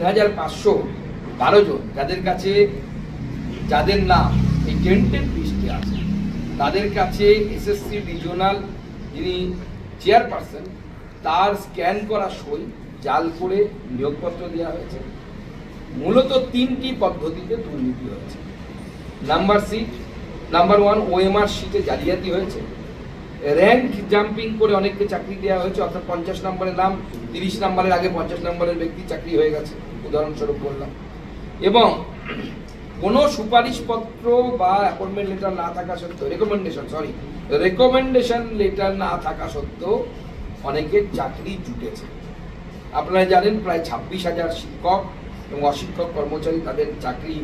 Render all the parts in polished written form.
3512 জন যাদের নাম এই টেন্টেড লিস্টে আছে, তাদের কাছে এসএসসি রিজিওনাল যিনি চেয়ারপারসন তার স্ক্যান করা সই জাল করে নিয়োগপত্র দেওয়া হয়েছে। মূলত 3টি পদ্ধতিতে দুর্নীতি হয়েছে। নাম্বার 1 ওএমআর শিটে জালিয়াতি হয়েছে। র্যাঙ্ক জাম্পিং করে অনেককে চাকরি দেওয়া হয়েছে, অর্থাৎ 50 নম্বরের নাম 30 নম্বরের আগে 50 নম্বরের ব্যক্তি চাকরি হয়ে গেছে, উদাহরণস্বরূপ বললাম। এবং কোনো সুপারিশপত্র বা অ্যাপয়েন্টমেন্ট লেটার না থাকা সত্ত্বেও রেকমেন্ডেশন লেটার না থাকা সত্ত্বেও অনেকের চাকরি জুটেছে। আপনারা জানেন প্রায় 26,000 শিক্ষক এবং অশিক্ষক কর্মচারী তাদের চাকরি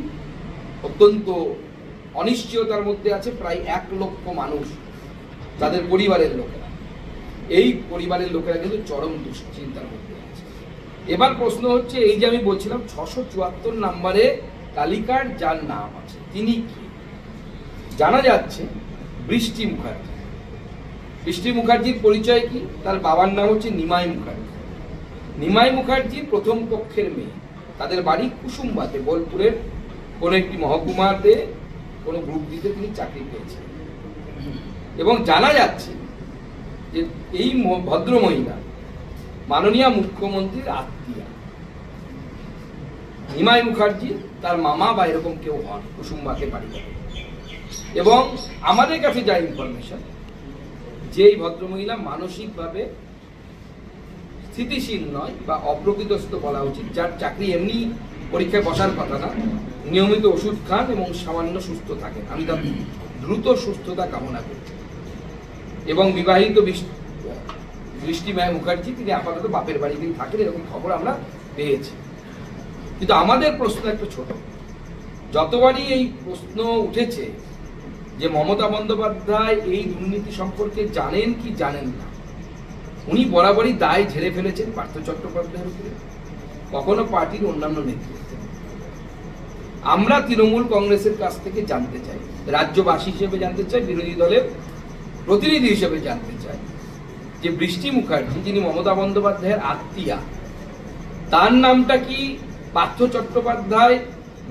অত্যন্ত অনিশ্চয়তার মধ্যে আছে। প্রায় 1 লক্ষ মানুষ, তাদের পরিবারের লোকেরা, এই পরিবারের লোকেরা কিন্তু চরম দুশ্চিন্তার মধ্যে আছে। এবার প্রশ্ন হচ্ছে, এই যে আমি বলছিলাম 674 নম্বরে তালিকার যার নাম আছে তিনি কি? জানা যাচ্ছে বৃষ্টি মুখার্জি। বৃষ্টি মুখার্জির পরিচয় কি? তার বাবার নাম হচ্ছে নিমাই মুখার্জি। নিমাই মুখার্জি প্রথম পক্ষের মেয়ে। তাদের বাড়ি কুসুম্বাতে, বোলপুরের কোনো একটি মহকুমাতে কোনো গ্রুপ দিতে তিনি চাকরি পেয়েছেন। এবং জানা যাচ্ছে যে এই ভদ্র মহিলা মাননীয় মুখ্যমন্ত্রীর আত্মীয়া। নিমাই মুখার্জি তার মামা বা এরকম কেউ হন, কুসুম্বাকে বাড়ি। এবং আমাদের কাছে যা ইনফরমেশন, যে এই ভদ্রমহিলা মানসিকভাবে স্থিতিশীল নয় বা অপ্রকৃতস্থ বলা উচিত, যার চাকরি এমনি পরীক্ষায় বসার কথা না, নিয়মিত ওষুধ খান এবং সামান্য সুস্থ থাকেন। আমি তার দ্রুত সুস্থতা কামনা করছি। এবং বিবাহিত বৃষ্টি মুখার্জি, তিনি আপাতত বাপের বাড়িতেই থাকেন, এরকম খবর আমরা পেয়েছি। কিন্তু আমাদের প্রশ্ন একটু ছোট। যতবারই এই প্রশ্ন উঠেছে যে মমতা বন্দ্যোপাধ্যায় এই দুর্নীতি সম্পর্কে জানেন কি জানেন না, উনি বরাবরই দায় ঝেড়ে ফেলেছেন পার্থ চট্টোপাধ্যায়ের উপরে, কখনো পার্টির অন্যান্য নেতৃত্বে। আমরা তৃণমূল কংগ্রেসের কাছ থেকে জানতে চাই, রাজ্যবাসী হিসেবে জানতে চাই, বিরোধী দলের প্রতিনিধি হিসেবে জানতে চাই, যে বৃষ্টি মুখার্জি যিনি মমতা বন্দ্যোপাধ্যায়ের আত্মীয়া, তার নামটা কি পার্থ চট্টোপাধ্যায়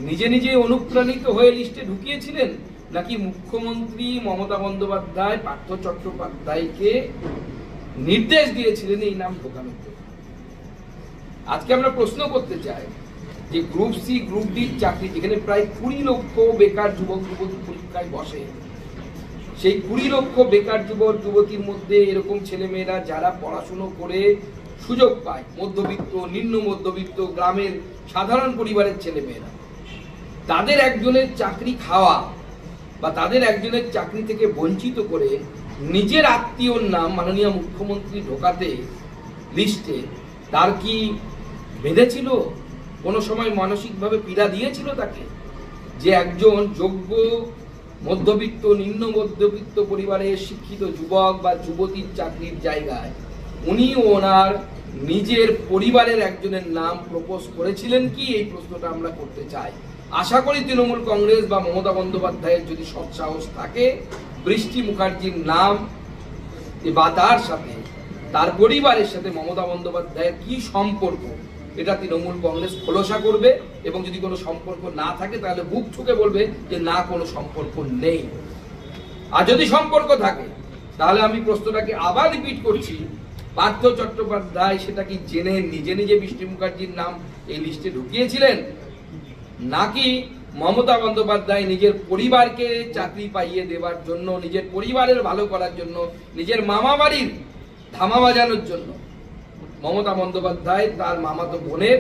নিজে নিজে অনুপ্রাণিত হয়ে লিস্টে ঢুকিয়েছিলেন, নাকি মুখ্যমন্ত্রী মমতা বন্দ্যোপাধ্যায় পার্থ চট্টোপাধ্যায়কে নির্দেশ দিয়েছিলেন এই নাম ঢোকানোর জন্য? আজকে আমরা প্রশ্ন করতে চাই যে গ্রুপ সি গ্রুপ ডি চাকরি, যেখানে প্রায় 20 লক্ষ বেকার যুবক যুবতী পরীক্ষায় বসে, সেই 20 লক্ষ বেকার যুবক যুবতীর মধ্যে এরকম ছেলেমেয়েরা যারা পড়াশুনো করে সুযোগ পায়, মধ্যবিত্ত, নিম্ন মধ্যবিত্ত, গ্রামের সাধারণ পরিবারের ছেলেমেয়েরা, তাদের একজনের চাকরি খাওয়া বা তাদের একজনের চাকরি থেকে বঞ্চিত করে নিজের আত্মীয়র নাম মাননীয় মুখ্যমন্ত্রী ঢোকাতে লিস্টে, তার কি বেঁধেছিল? কোনো সময় মানসিকভাবে পীড়া দিয়েছিল তাকে, যে একজন যোগ্য মধ্যবিত্ত, নিম্ন মধ্যবিত্ত পরিবারের শিক্ষিত যুবক বা যুবতীর চাকরির জায়গায় উনি ওনার নিজের পরিবারের একজনের নাম প্রপোজ করেছিলেন কি? এই প্রশ্নটা আমরা করতে চাই। আশা করি তৃণমূল কংগ্রেস বা মমতা বন্দ্যোপাধ্যায়ের যদি সৎসাহস থাকে, বৃষ্টি মুখার্জির নাম বা তার সাথে, তার পরিবারের সাথে মমতা বন্দ্যোপাধ্যায়ের কি সম্পর্ক, এটা তৃণমূল কংগ্রেস খোলসা করবে। এবং যদি কোনো সম্পর্ক না থাকে তাহলে বুক ঠুকে বলবে যে না, কোনো সম্পর্ক নেই। আর যদি সম্পর্ক থাকে তাহলে আমি প্রশ্নটাকে আবার রিপিট করছি, পার্থ চট্টোপাধ্যায় সেটা কি জেনে নিজে নিজে বৃষ্টি মুখার্জির নাম এই লিস্টে ঢুকিয়েছিলেন, নাকি মমতা বন্দ্যোপাধ্যায় নিজের পরিবারকে চাকরি পাইয়ে দেওয়ার জন্য, নিজের পরিবারের ভালো করার জন্য, নিজের মামা বাড়ির ধামা বাজানোর জন্য মমতা বন্দ্যোপাধ্যায় তার মামাতো বোনের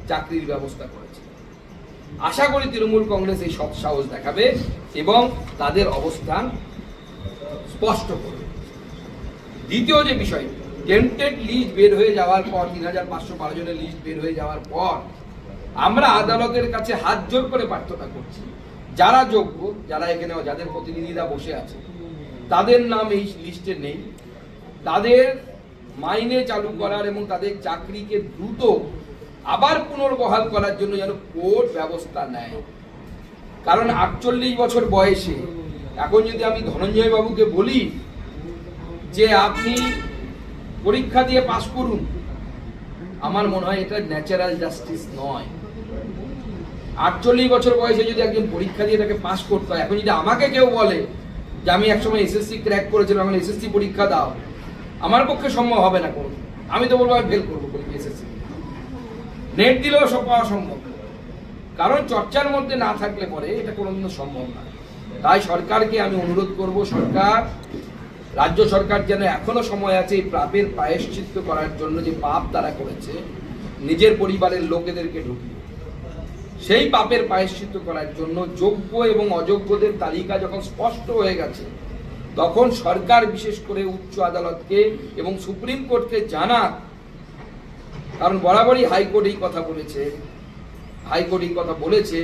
চাকরির ব্যবস্থা করেছে? আশা করি তৃণমূল কংগ্রেস এই সৎসাহস দেখাবে এবং তাদের অবস্থান স্পষ্ট করবে। দ্বিতীয় যে বিষয়, টেন্টেড লিস্ট বের হয়ে যাওয়ার পর, 3512 জনের লিস্ট বের হয়ে যাওয়ার পর আমরা আদালতের কাছে হাত জোর করে প্রার্থনা করছি, যারা যোগ্য, যারা এখানে যাদের প্রতিনিধিরা বসে আছে, তাদের নাম এই লিস্টে নেই, তাদের মাইনে চালু করার এবং তাদের চাকরিকে দ্রুত আবার পুনর্বহাল করার জন্য যেন কোর্ট ব্যবস্থা নেয়। কারণ 48 বছর বয়সে এখন যদি আমি ধনঞ্জয় বাবুকে বলি যে আপনি পরীক্ষা দিয়ে পাস করুন, আমার মনে হয় এটা ন্যাচারাল জাস্টিস নয়। 48 বছর বয়সে যদি একজন পরীক্ষা দিয়ে তাকে পাস করতে হয়, এখন যদি আমাকে কেউ বলে যে আমি একসময় এসএসসি ক্র্যাক করেছিলাম, এখন এসএসসি পরীক্ষা দাও, আমার পক্ষে সম্ভব হবে না কোনো। আমি তো বলবো আমি ফেল করবো এসএসসি। নেট দিলেও সব পাওয়া সম্ভব, কারণ চর্চার মধ্যে না থাকলে পরে এটা কোনোদিনও সম্ভব না। তাই সরকারকে আমি অনুরোধ করব, সরকার, রাজ্য সরকার যেন এখনো সময় আছে এই পাপের প্রায়শ্চিত্ত করার জন্য, যে পাপ তারা করেছে নিজের পরিবারের লোকেদেরকে ঢুকিয়ে, সেই পাপের প্রায়শ্চিত্ত করার জন্য যোগ্য এবং অযোগ্যদের তালিকা যখন স্পষ্ট হয়ে গেছে, তখন সরকার বিশেষ করে উচ্চ আদালতকে এবং সুপ্রিম কোর্টকে জানাক। কারণ বরাবরই হাইকোর্ট এই কথা বলেছে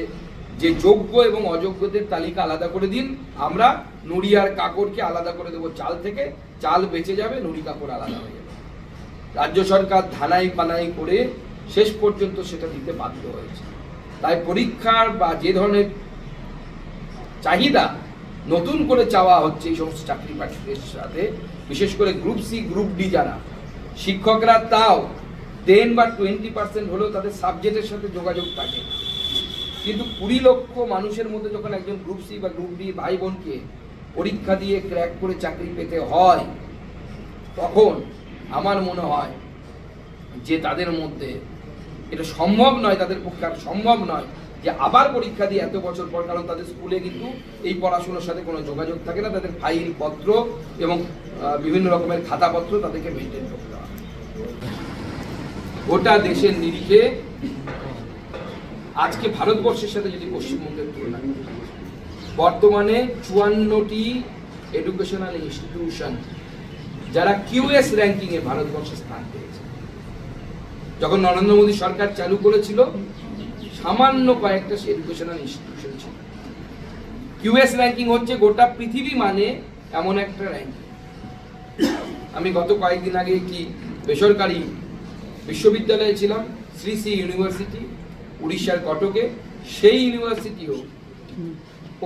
যে যোগ্য এবং অযোগ্যদের তালিকা আলাদা করে দিন, আমরা নুড়ি আর কাকড়কে আলাদা করে দেবো চাল থেকে, চাল বেঁচে যাবে, নুড়ি কাকড় আলাদা হয়ে যাবে। রাজ্য সরকার ধানাই পানাই করে শেষ পর্যন্ত সেটা দিতে বাধ্য হয়েছে। তাই পরীক্ষার বা যে ধরনের চাহিদা নতুন করে চাওয়া হচ্ছে এই সমস্ত চাকরি বাকরির সাথে, বিশেষ করে গ্রুপ সি গ্রুপ ডি যারা শিক্ষকরা, তাও 10 বা 20% হলেও তাদের সাবজেক্টের সাথে যোগাযোগ থাকে, কিন্তু 20 লক্ষ মানুষের মধ্যে যখন একজন গ্রুপ সি বা গ্রুপ ডি ভাই বোনকে পরীক্ষা দিয়ে ক্র্যাক করে চাকরি পেতে হয়, তখন আমার মনে হয় যে তাদের মধ্যে এটা সম্ভব নয়, তাদের পক্ষে আর সম্ভব নয় যে আবার পরীক্ষা দিয়ে এত বছর পর, কারণ তাদের স্কুলে কিন্তু এই পড়াশোনার সাথে কোনো যোগাযোগ থাকে না, তাদের ফাইল পত্র এবং বিভিন্ন রকমের খাতাপত্র তাদেরকে মেনটেন করতে হয়। গোটা দেশের নিরিখে আজকে ভারতবর্ষের সাথে যদি পশ্চিমবঙ্গের তুলনা করি, বর্তমানে 54টি এডুকেশনাল ইনস্টিটিউশন যারা কিউএস র্যাঙ্কিংয়ে ভারতবর্ষে স্থান পেয়েছে। যখন নরেন্দ্র মোদী সরকার চালু করেছিল, সামান্য কয়েকটা এডুকেশনাল ইনস্টিটিউশন ছিল। কিউএস র্যাঙ্কিং হচ্ছে গোটা পৃথিবী মানে এমন একটা র্যাঙ্কিং। আমি গত কয়েকদিন আগে একটি বেসরকারি বিশ্ববিদ্যালয়ে ছিলাম, শ্রী শ্রী ইউনিভার্সিটি, উড়িষ্যার কটকে। সেই ইউনিভার্সিটিও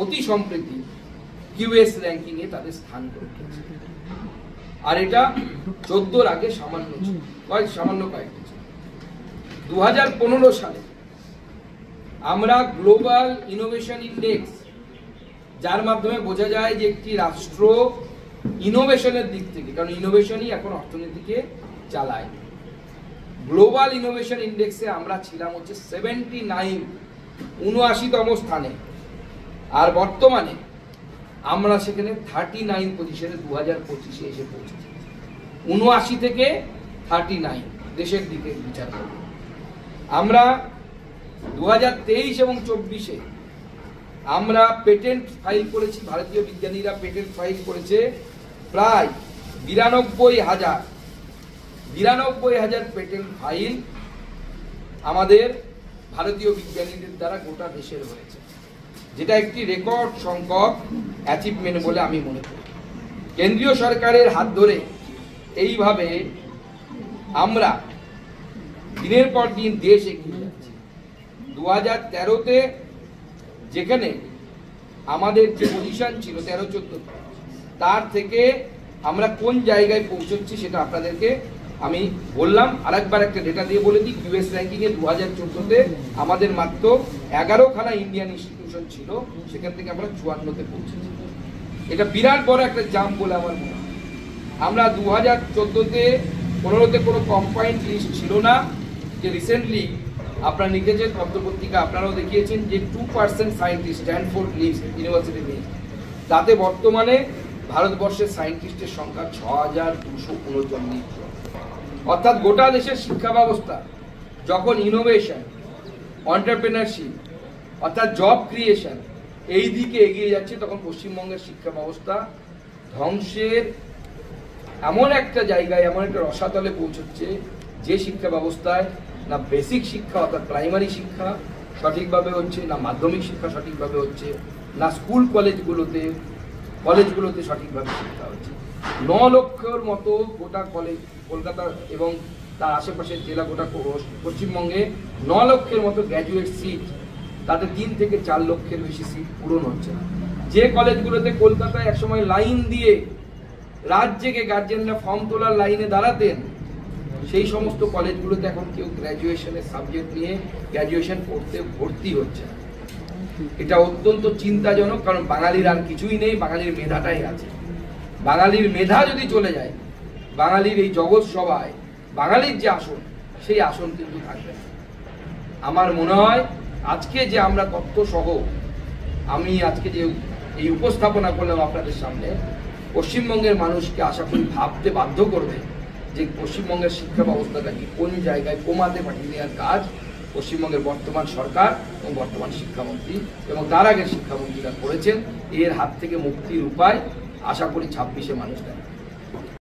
অতি সম্প্রতি কিউএস র্যাঙ্কিংয়ে তাদের স্থান করেছে। আর এটা 14-র আগে সামান্য কয়েকটা ছিল। 2015 সালে আমরা গ্লোবাল ইনোভেশন ইন্ডেক্স, যার মাধ্যমে বোঝা যায় যে একটি রাষ্ট্র ইনোভেশনের দিক থেকে, কারণ ইনোভেশনই এখন অর্থনীতিকে চালায়, গ্লোবাল ইনোভেশন ইন্ডেক্সে আমরা ছিলাম হচ্ছে 79তম স্থানে। আর বর্তমানে আমরা সেখানে 39 পজিশনে 2025-এ এসে পৌঁছেছি। 79 থেকে 39 দেশের দিকে বিচার করব। আমরা 2023 এবং 24-এ আমরা পেটেন্ট ফাইল করেছি, ভারতীয় বিজ্ঞানীরা পেটেন্ট ফাইল করেছে প্রায় 92,000 পেটেন্ট ফাইল আমাদের ভারতীয় বিজ্ঞানীদের দ্বারা গোটা দেশের হয়েছে, যেটা একটি রেকর্ড সংখ্যক অ্যাচিভমেন্ট বলে আমি মনে করি। কেন্দ্রীয় সরকারের হাত ধরে এইভাবে আমরা দিনের পর দিন দেশ এগিয়ে যাচ্ছে। 2013-তে যেখানে আমাদের যে পজিশন ছিল 13-14, তার থেকে আমরা কোন জায়গায় পৌঁছচ্ছি সেটা আপনাদেরকে আমি বললাম। আরেকবার একটা ডেটা দিয়ে বলে দিই, ইউএস র্যাঙ্কিংয়ে 2014-তে আমাদের মাত্র 11খানা ইন্ডিয়ান ইনস্টিটিউশন ছিল, সেখান থেকে আমরা 54-তে পৌঁছেছি। এটা বিরাট বড় একটা জাম্প বলে আমার মনে হয়। আমরা 2014-তে 15-তে কোনো কম্বাইন্ড লিস্ট ছিল না, যে রিসেন্টলি আপনারা লিখেছেন পত্রপত্রিকা, আপনারাও দেখিয়েছেন যে 2% scientist Stanford list university list, তাতে বর্তমানে ভারতবর্ষের সায়েন্টিস্টের সংখ্যা 6,239 জন। অর্থাৎ গোটা দেশের শিক্ষা ব্যবস্থা যখন ইনোভেশন, এন্টারপ্রেনারশিপ অর্থাৎ জব ক্রিয়েশন এই দিকে এগিয়ে যাচ্ছে, তখন পশ্চিমবঙ্গের শিক্ষা ব্যবস্থা ধ্বংসের এমন একটা জায়গায়, এমন একটা রসাতলে পৌঁছচ্ছে, যে শিক্ষা ব্যবস্থায় না বেসিক শিক্ষা অর্থাৎ প্রাইমারি শিক্ষা সঠিকভাবে হচ্ছে, না মাধ্যমিক শিক্ষা সঠিকভাবে হচ্ছে, না স্কুল কলেজগুলোতে সঠিকভাবে শিক্ষা হচ্ছে। 9 লক্ষের মতো গোটা কলেজ কলকাতা এবং তার আশেপাশের জেলা, গোটা পশ্চিমবঙ্গে 9 লক্ষের মতো গ্র্যাজুয়েট সিট, তাতে 3 থেকে 4 লক্ষের বেশি সিট পূরণ হচ্ছে না। যে কলেজগুলোতে কলকাতায় একসময় লাইন দিয়ে রাত জেগে গার্জেনরা ফর্ম তোলার লাইনে দাঁড়াতেন, সেই সমস্ত কলেজগুলোতে এখন কেউ গ্র্যাজুয়েশনের সাবজেক্ট নিয়ে গ্র্যাজুয়েশন পড়তে ভর্তি হচ্ছে না। এটা অত্যন্ত চিন্তাজনক, কারণ বাঙালির আর কিছুই নেই, বাঙালির মেধাটাই আছে। বাঙালির মেধা যদি চলে যায়, বাঙালির এই জগৎ সভায় বাঙালির যে আসন, সেই আসন কিন্তু থাকবে না। আমার মনে হয় আজকে যে আমরা তথ্য সহ আমি আজকে যে এই উপস্থাপনা করলাম আপনাদের সামনে, পশ্চিমবঙ্গের মানুষকে আশা করি ভাবতে বাধ্য করবে যে পশ্চিমবঙ্গের শিক্ষা ব্যবস্থাটাকে কোন জায়গায় কমাতে পাঠিয়ে দেওয়ার কাজ পশ্চিমবঙ্গের বর্তমান সরকার এবং বর্তমান শিক্ষামন্ত্রী এবং তার আগের শিক্ষামন্ত্রীরা করেছেন। এর হাত থেকে মুক্তির উপায় আশা করি 26শে মানুষ দেয়।